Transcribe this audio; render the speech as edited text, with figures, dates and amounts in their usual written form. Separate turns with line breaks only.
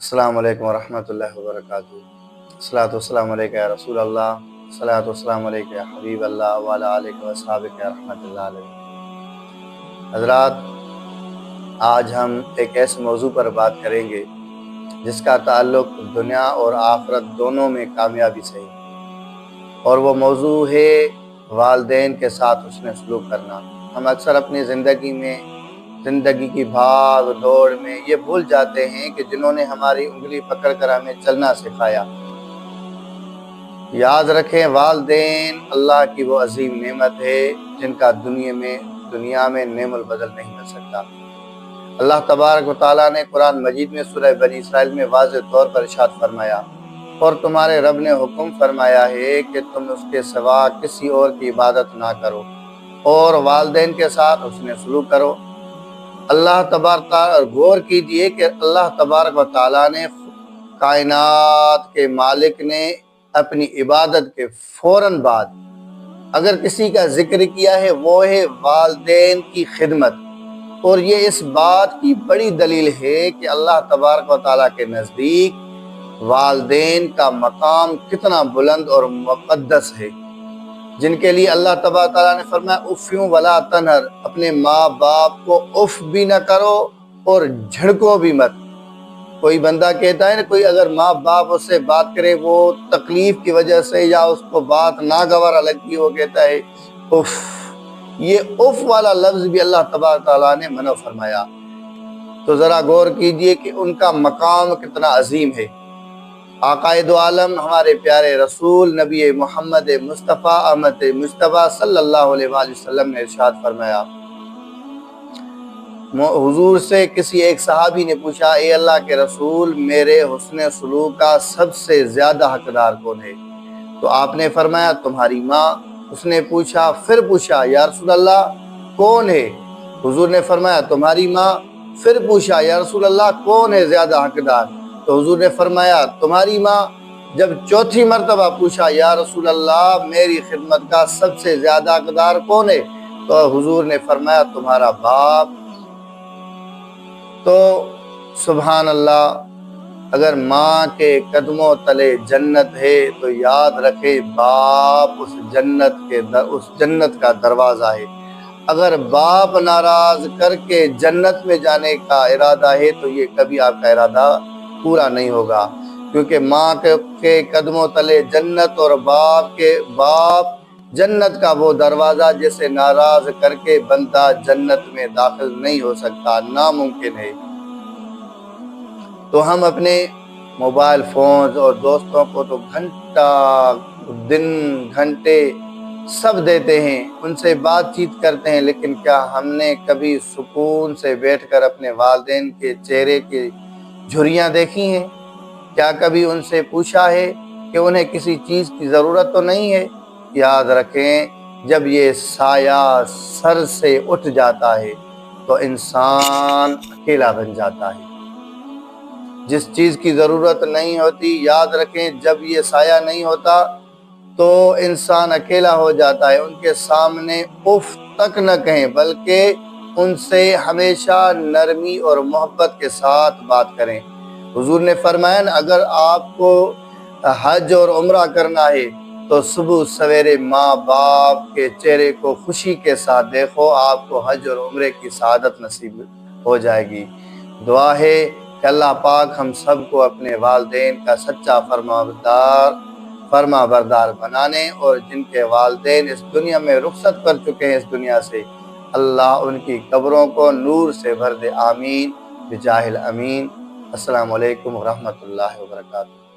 السلام علیکم ورحمۃ اللہ وبرکاتہ۔ الصلاۃ والسلام علیکہ یا رسول اللہ، الصلاۃ والسلام علیکہ یا حبیب اللہ وعلی آلہ وصحبہ یا رحمۃ اللہ علیہ۔ حضرات، آج ہم ایک ایسے موضوع پر بات کریں گے جس کا تعلق دنیا اور آخرت دونوں میں کامیابی سے ہے، اور وہ موضوع ہے والدین کے ساتھ حسن سلوک کرنا۔ ہم اکثر اپنی زندگی کی بھاگ دوڑ میں یہ بھول جاتے ہیں کہ جنہوں نے ہماری انگلی پکڑ کر ہمیں چلنا سکھایا۔ یاد رکھیں، والدین اللہ کی وہ عظیم نعمت ہے جن کا دنیا میں نعم البدل نہیں مل سکتا۔ اللہ تبارک و تعالیٰ نے قرآن مجید میں سورہ بنی اسرائیل میں واضح طور پر ارشاد فرمایا، اور تمہارے رب نے حکم فرمایا ہے کہ تم اس کے سوا کسی اور کی عبادت نہ کرو اور والدین کے ساتھ حسن سلوک کرو۔ اللہ تبارک تعالیٰ، غور کیجئے کہ اللہ تبارک و تعالیٰ نے کائنات کے مالک نے اپنی عبادت کے فوراً بعد اگر کسی کا ذکر کیا ہے وہ ہے والدین کی خدمت، اور یہ اس بات کی بڑی دلیل ہے کہ اللہ تبارک و تعالیٰ کے نزدیک والدین کا مقام کتنا بلند اور مقدس ہے، جن کے لیے اللہ تبارک تعالیٰ نے فرمایا اف ولا تنہر، اپنے ماں باپ کو اف بھی نہ کرو اور جھڑکو بھی مت۔ کوئی بندہ کہتا ہے نا، کوئی اگر ماں باپ اس سے بات کرے وہ تکلیف کی وجہ سے یا اس کو بات ناگوارا لگتی ہے، وہ کہتا ہے اف۔ یہ اف والا لفظ بھی اللہ تبارک تعالیٰ نے منع فرمایا۔ تو ذرا غور کیجئے کہ ان کا مقام کتنا عظیم ہے۔ آقائے دو عالم ہمارے پیارے رسول نبی محمد مصطفیٰ احمد مصطفیٰ صلی اللہ علیہ وآلہ وسلم نے ارشاد فرمایا، حضور سے کسی ایک صحابی نے پوچھا، اے اللہ کے رسول، میرے حسن سلوک کا سب سے زیادہ حقدار کون ہے؟ تو آپ نے فرمایا تمہاری ماں۔ اس نے پھر پوچھا یا رسول اللہ کون ہے؟ حضور نے فرمایا تمہاری ماں۔ پھر پوچھا یا رسول اللہ کون ہے زیادہ حقدار؟ تو حضور نے فرمایا تمہاری ماں۔ جب چوتھی مرتبہ پوچھا یا رسول اللہ میری خدمت کا سب سے زیادہ حقدار کون ہے؟ تو حضور نے فرمایا تمہارا باپ۔ تو سبحان اللہ، اگر ماں کے قدموں تلے جنت ہے تو یاد رکھے باپ اس جنت کا دروازہ ہے۔ اگر باپ ناراض کر کے جنت میں جانے کا ارادہ ہے تو یہ کبھی آپ کا ارادہ پورا نہیں ہوگا، کیونکہ ماں کے قدموں تلے جنت، اور باپ جنت کا وہ دروازہ جسے ناراض کر کے بندہ جنت میں داخل نہیں ہو سکتا، ناممکن ہے۔ تو ہم اپنے موبائل فونز اور دوستوں کو تو گھنٹے سب دیتے ہیں، ان سے بات چیت کرتے ہیں، لیکن کیا ہم نے کبھی سکون سے بیٹھ کر اپنے والدین کے چہرے کی جھریاں دیکھی ہیں؟ کیا کبھی ان سے پوچھا ہے کہ انہیں کسی چیز کی ضرورت تو نہیں ہے؟ یاد رکھیں، جب یہ سایہ سر سے اٹھ جاتا ہے تو انسان اکیلا بن جاتا ہے۔ جس چیز کی ضرورت نہیں ہوتی، یاد رکھیں جب یہ سایہ نہیں ہوتا تو انسان اکیلا ہو جاتا ہے۔ ان کے سامنے اف تک نہ کہیں، بلکہ ان سے ہمیشہ نرمی اور محبت کے ساتھ بات کریں۔ حضور نے فرمایا اگر آپ کو حج اور عمرہ کرنا ہے تو صبح سویرے ماں باپ کے چہرے کو خوشی کے ساتھ دیکھو، آپ کو حج اور عمرے کی سعادت نصیب ہو جائے گی۔ دعا ہے کہ اللہ پاک ہم سب کو اپنے والدین کا سچا فرما بردار بنانے، اور جن کے والدین اس دنیا میں رخصت کر چکے ہیں اس دنیا سے، اللہ ان کی قبروں کو نور سے بھر دے، آمین بجاہ الامین۔ السلام علیکم ورحمۃ اللہ وبرکاتہ۔